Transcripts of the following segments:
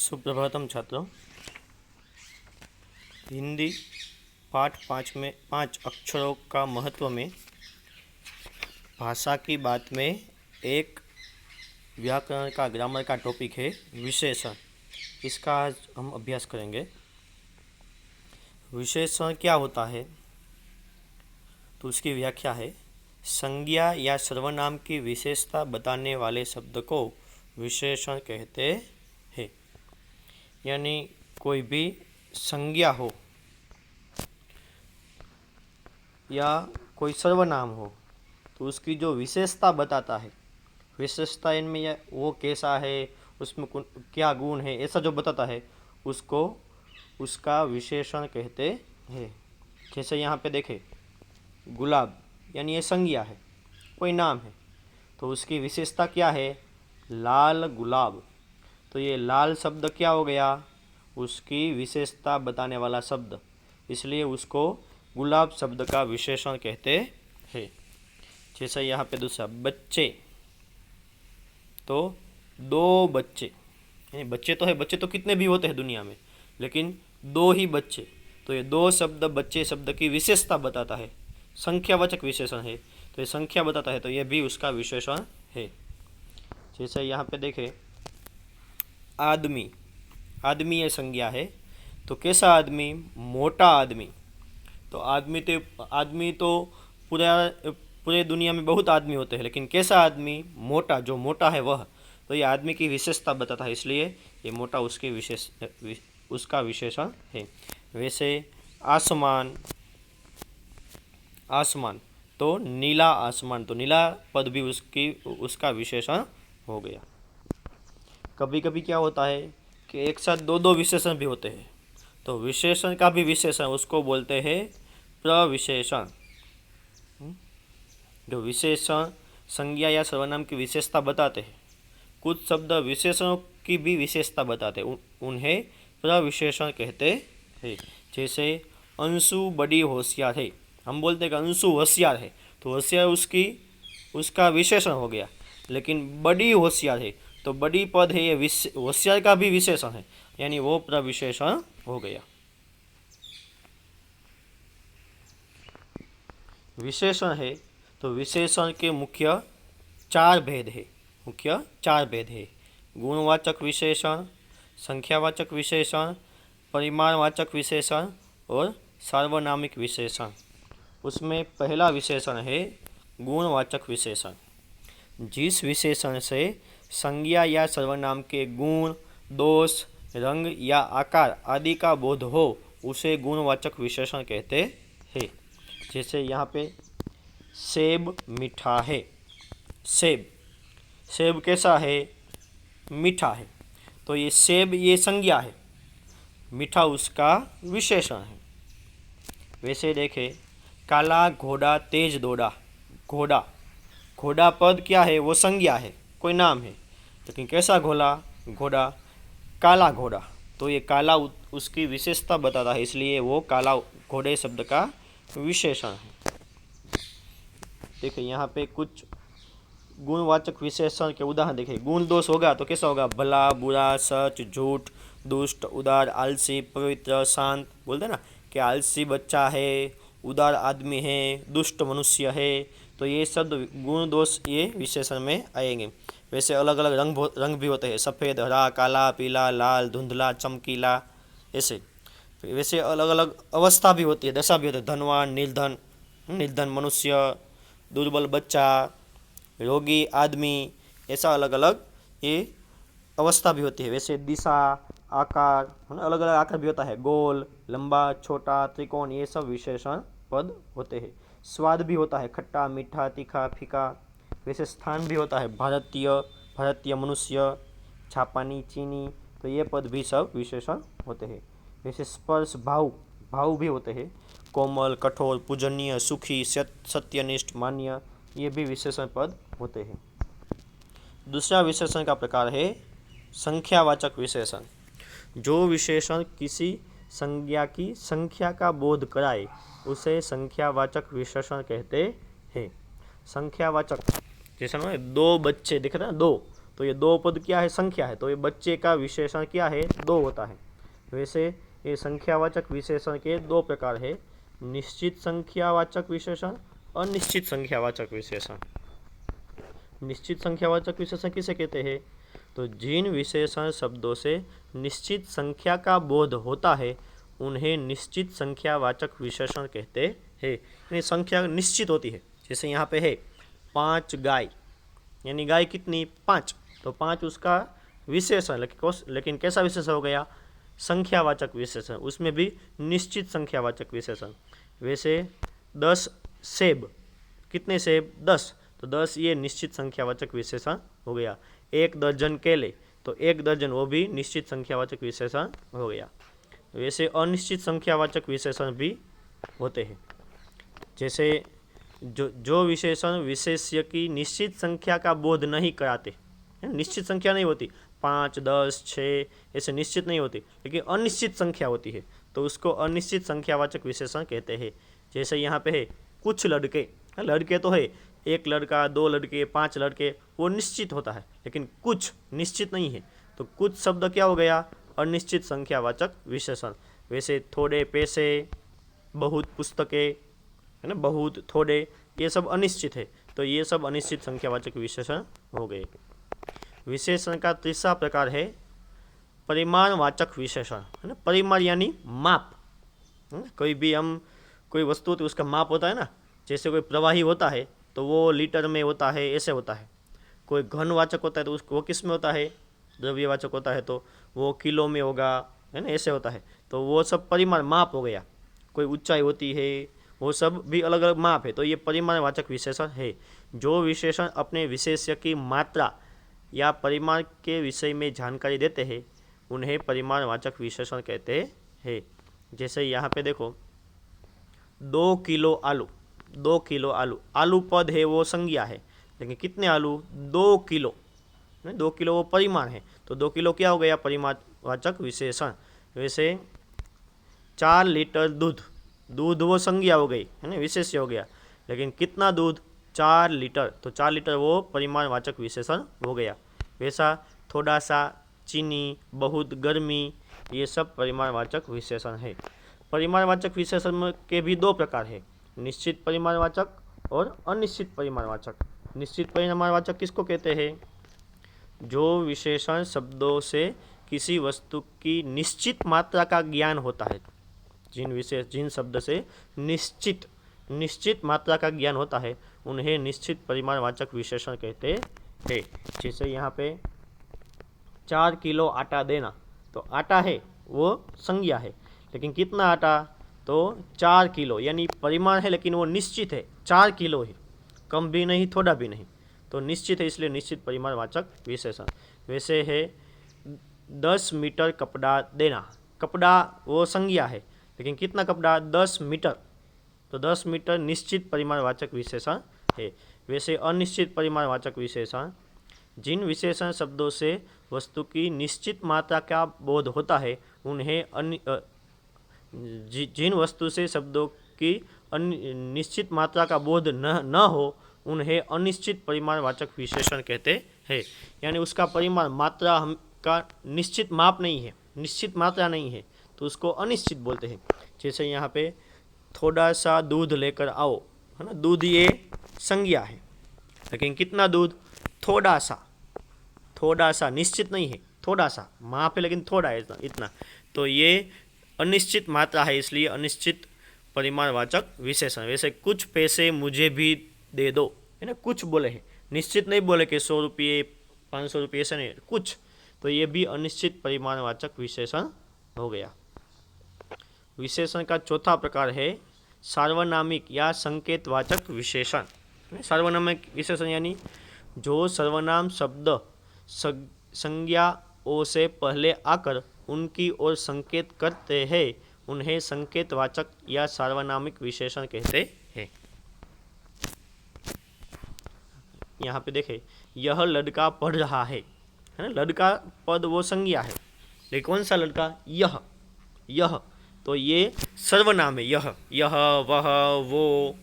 सुप्रभातम छात्रों। हिंदी पाठ 5 में 5 अक्षरों का महत्व में भाषा की बात में एक व्याकरण का ग्रामर का टॉपिक है विशेषण। इसका आज हम अभ्यास करेंगे। विशेषण क्या होता है तो उसकी व्याख्या है, संज्ञा या सर्वनाम की विशेषता बताने वाले शब्द को विशेषण कहते हैं। यानी कोई भी संज्ञा हो या कोई सर्वनाम हो तो उसकी जो विशेषता बताता है, विशेषता इनमें वो कैसा है, उसमें क्या गुण है, ऐसा जो बताता है उसको उसका विशेषण कहते हैं। जैसे यहाँ पे देखें, गुलाब यानी ये संज्ञा है, कोई नाम है, तो उसकी विशेषता क्या है, लाल गुलाब। तो ये लाल शब्द क्या हो गया, उसकी विशेषता बताने वाला शब्द, इसलिए उसको गुलाब शब्द का विशेषण कहते हैं। जैसे यहाँ पे दूसरा बच्चे, तो दो बच्चे, यानी बच्चे तो है, बच्चे तो कितने भी होते हैं दुनिया में, लेकिन दो ही बच्चे, तो ये दो शब्द बच्चे शब्द की विशेषता बताता है, संख्यावाचक विशेषण है, तो ये संख्या बताता है, तो ये भी उसका विशेषण है। जैसे यहाँ पे देखें, आदमी, आदमी ये संज्ञा है, तो कैसा आदमी, मोटा आदमी। तो आदमी तो पूरे दुनिया में बहुत आदमी होते हैं, लेकिन कैसा आदमी, मोटा, जो मोटा है वह, तो ये आदमी की विशेषता बताता है, इसलिए ये मोटा उसका विशेषण है। वैसे आसमान, आसमान तो नीला आसमान, तो नीला पद भी उसका विशेषण हो गया। कभी कभी क्या होता है कि एक साथ दो दो विशेषण भी होते हैं, तो विशेषण का भी विशेषण उसको बोलते हैं प्रविशेषण। जो विशेषण संज्ञा या सर्वनाम की विशेषता बताते हैं, कुछ शब्द विशेषणों की भी विशेषता बताते हैं, उन्हें प्रविशेषण कहते हैं। जैसे अंशु बड़ी होशियार है, हम बोलते हैं कि अंशु होशियार है, तो होशियार उसका विशेषण हो गया, लेकिन बड़ी होशियार है तो बड़ी पद है, ये होशियार का भी विशेषण है, यानी वो प्रविशेषण हो गया। विशेषण है तो विशेषण के मुख्य चार भेद है। गुणवाचक विशेषण, संख्यावाचक विशेषण, परिमाणवाचक विशेषण और सार्वनामिक विशेषण। उसमें पहला विशेषण है गुणवाचक विशेषण। जिस विशेषण से संज्ञा या सर्वनाम के गुण, दोष, रंग या आकार आदि का बोध हो उसे गुणवाचक विशेषण कहते हैं। जैसे यहाँ पे सेब मीठा है, सेब कैसा है, मीठा है, तो ये सेब ये संज्ञा है, मीठा उसका विशेषण है। वैसे देखें, काला घोड़ा तेज दौड़ा, घोड़ा पद क्या है, वो संज्ञा है, कोई नाम है, लेकिन कैसा घोड़ा, काला घोड़ा, तो ये काला उसकी विशेषता बताता है, इसलिए वो काला घोड़े शब्द का विशेषण है। देखिए यहाँ पे कुछ गुणवाचक विशेषण के उदाहरण देखें। गुण दोष होगा तो कैसा होगा, भला, बुरा, सच, झूठ, दुष्ट, उदार, आलसी, पवित्र, शांत। बोलते ना कि आलसी बच्चा है, उदार आदमी है, दुष्ट मनुष्य है, तो ये शब्द गुण दोष ये विशेषण में आएंगे। वैसे अलग अलग रंग भी होते हैं, सफ़ेद, हरा, काला, पीला, लाल, धुंधला, चमकीला, ऐसे। वैसे अलग अलग अवस्था भी होती है, दशा भी होती है, धनवान, निर्धन मनुष्य, दुर्बल बच्चा, रोगी आदमी, ऐसा अलग अलग ये अवस्था भी होती है। वैसे दिशा, आकार, अलग अलग आकार भी होता है, गोल, लंबा, छोटा, त्रिकोण, ये सब विशेषण पद होते हैं। स्वाद भी होता है, खट्टा, मीठा, तीखा, फीका। वैसे स्थान भी होता है, भारतीय मनुष्य, जापानी, चीनी, तो ये पद भी सब विशेषण होते हैं। वैसे स्पर्श, भाव भी होते हैं, कोमल, कठोर, पूजनीय, सुखी, सत्यनिष्ठ, मान्य, ये भी विशेषण पद होते हैं। दूसरा विशेषण का प्रकार है संख्यावाचक विशेषण। जो विशेषण किसी संज्ञा की संख्या का बोध कराए उसे संख्यावाचक विशेषण कहते हैं। संख्यावाचक, जैसे ना दो बच्चे दिख रहे हैं, दो, तो ये दो पद क्या है, संख्या है, तो ये बच्चे का विशेषण क्या है, दो होता है। वैसे ये संख्यावाचक विशेषण के दो प्रकार है, निश्चित संख्यावाचक विशेषण, अनिश्चित संख्यावाचक विशेषण। निश्चित संख्यावाचक विशेषण किसे कहते हैं, तो जिन विशेषण शब्दों से निश्चित संख्या का बोध होता है उन्हें निश्चित संख्यावाचक विशेषण कहते हैं। यानी संख्या निश्चित होती है, जैसे यहाँ पे है 5 गाय, यानी गाय कितनी, 5, तो 5 उसका विशेषण, लेकिन कैसा विशेषण हो गया, संख्यावाचक विशेषण, उसमें भी निश्चित संख्यावाचक विशेषण। वैसे 10 सेब, कितने सेब, 10, तो 10 ये निश्चित संख्यावाचक विशेषण हो गया। 1 दर्जन केले, तो 1 दर्जन वो भी निश्चित संख्यावाचक विशेषण हो गया। वैसे अनिश्चित संख्यावाचक विशेषण भी होते हैं, जैसे जो विशेषण विशेष्य की निश्चित संख्या का बोध नहीं कराते, निश्चित संख्या नहीं होती, 5, 10, 6 ऐसे निश्चित नहीं होती, लेकिन अनिश्चित संख्या होती है, तो उसको अनिश्चित संख्यावाचक विशेषण कहते हैं। जैसे यहाँ पे है कुछ लड़के, लड़के तो है, 1 लड़का, 2 लड़के, 5 लड़के, वो निश्चित होता है, लेकिन कुछ निश्चित नहीं है, तो कुछ शब्द क्या हो गया, अनिश्चित संख्यावाचक विशेषण। वैसे थोड़े पैसे, बहुत पुस्तकें, है ना, बहुत, थोड़े, ये सब अनिश्चित है, तो ये सब अनिश्चित संख्यावाचक विशेषण हो गए। विशेषण का तीसरा प्रकार है परिमाणवाचक विशेषण, है ना, परिमाण यानी माप। कोई भी हम कोई वस्तु तो उसका माप होता है ना, जैसे कोई प्रवाही होता है तो वो लीटर में होता है, ऐसे होता है। कोई घनवाचक होता है तो उसको वो किस में होता है, द्रव्यवाचक होता है तो वो किलो में होगा, है ना, ऐसे होता है। तो वो सब परिमाण माप हो गया। कोई ऊंचाई होती है, वो सब भी अलग अलग माप है, तो ये परिमाणवाचक विशेषण है। जो विशेषण अपने विशेष्य की मात्रा या परिमाण के विषय में जानकारी देते हैं उन्हें परिमाणवाचक विशेषण कहते हैं। जैसे यहाँ पे देखो 2 किलो आलू, 2 किलो आलू, आलू पद है, वो संज्ञा है, लेकिन कितने आलू, 2 किलो, 2 किलो वो परिमाण है, तो 2 किलो क्या हो गया, परिमाणवाचक विशेषण। वैसे 4 लीटर दूध, दूध वो संज्ञा हो गई, है ना, विशेष्य हो गया, लेकिन कितना दूध, 4 लीटर, तो 4 लीटर वो परिमाणवाचक विशेषण हो गया। वैसा थोड़ा सा चीनी, बहुत गर्मी, ये सब परिमाणवाचक विशेषण है। परिमाणवाचक विशेषण के भी दो प्रकार है, निश्चित परिमाणवाचक और अनिश्चित परिमाणवाचक। निश्चित परिमाणवाचक किसको कहते हैं, जो विशेषण शब्दों से किसी वस्तु की निश्चित मात्रा का ज्ञान होता है। जिन शब्द से निश्चित मात्रा का ज्ञान होता है उन्हें निश्चित परिमाणवाचक विशेषण कहते हैं। जैसे यहाँ पे 4 किलो आटा देना, तो आटा है वो संज्ञा है, लेकिन कितना आटा, तो 4 किलो, यानी परिमाण है लेकिन वो निश्चित है, 4 किलो है, कम भी नहीं थोड़ा भी नहीं, तो निश्चित है, इसलिए निश्चित परिमाणवाचक विशेषण। वैसे है 10 मीटर कपड़ा देना, कपड़ा वो संज्ञा है, लेकिन कितना कपड़ा, 10 मीटर, तो 10 मीटर निश्चित परिमाणवाचक विशेषण है। वैसे अनिश्चित परिमाणवाचक विशेषण, जिन विशेषण शब्दों से वस्तु की निश्चित मात्रा का बोध होता है उन्हें जिन वस्तु से शब्दों की निश्चित मात्रा का बोध न हो उन्हें अनिश्चित परिमाणवाचक विशेषण कहते हैं। यानी उसका परिमाण, मात्रा हम का निश्चित माप नहीं है, निश्चित मात्रा नहीं है, तो उसको अनिश्चित बोलते हैं। जैसे यहाँ पे थोड़ा सा दूध लेकर आओ, है ना, दूध ये संज्ञा है, लेकिन कितना दूध, थोड़ा सा निश्चित नहीं है, थोड़ा सा माप है लेकिन थोड़ा है, इतना, तो ये अनिश्चित मात्रा है, इसलिए अनिश्चित परिमाणवाचक विशेषण। वैसे कुछ पैसे मुझे भी दे दो, है ना, कुछ बोले हैं, निश्चित नहीं बोले कि 100 रुपये 500 रुपये, ऐसा नहीं, कुछ, तो ये भी अनिश्चित परिमाणवाचक विशेषण हो गया। विशेषण का चौथा प्रकार है सार्वनामिक या संकेतवाचक विशेषण। सार्वनामिक विशेषण यानी जो सर्वनाम शब्द संज्ञाओं से पहले आकर उनकी ओर संकेत करते हैं उन्हें संकेतवाचक या सार्वनामिक विशेषण कहते हैं। यहाँ पे देखें, यह लड़का पढ़ रहा है ना, लड़का पद वो संज्ञा है, लेकिन कौन सा लड़का, यह, तो ये सर्वनाम है, यह वह वो,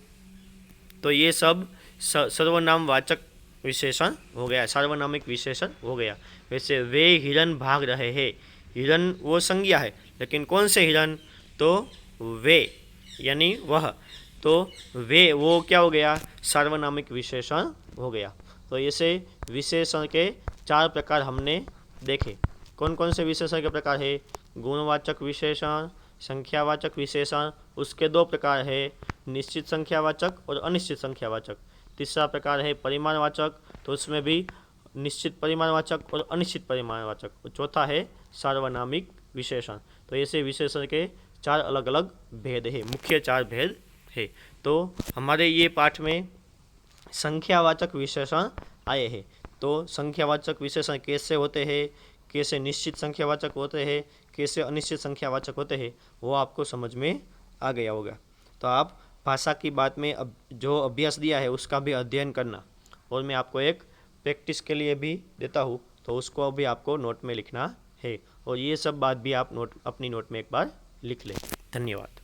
तो ये सब सर्वनामवाचक विशेषण हो गया, सार्वनामिक विशेषण हो गया। वैसे वे हिरन भाग रहे हैं, हिरन वो संज्ञा है, लेकिन कौन से हिरन, तो वे यानी वह, तो वे वो क्या हो गया, सार्वनामिक विशेषण हो गया। तो ऐसे विशेषण के 4 प्रकार हमने देखे। कौन कौन से विशेषण के प्रकार है, गुणवाचक विशेषण, संख्यावाचक विशेषण, उसके 2 प्रकार है, निश्चित संख्यावाचक और अनिश्चित संख्यावाचक। तीसरा प्रकार है परिमाणवाचक, तो उसमें भी निश्चित परिमाणवाचक और अनिश्चित परिमाणवाचक। और चौथा है सार्वनामिक विशेषण। तो ऐसे विशेषण के 4 अलग अलग भेद है, मुख्य 4 भेद है। तो हमारे ये पाठ में संख्यावाचक विशेषण आए हैं। तो संख्यावाचक विशेषण कैसे होते हैं, कैसे निश्चित संख्यावाचक होते हैं, कैसे अनिश्चित संख्यावाचक होते हैं, वो आपको समझ में आ गया होगा। तो आप भाषा की बात में अब जो अभ्यास दिया है उसका भी अध्ययन करना, और मैं आपको एक प्रैक्टिस के लिए भी देता हूँ, तो उसको भी आपको नोट में लिखना है। और ये सब बात भी आप अपनी नोट में एक बार लिख लें। धन्यवाद।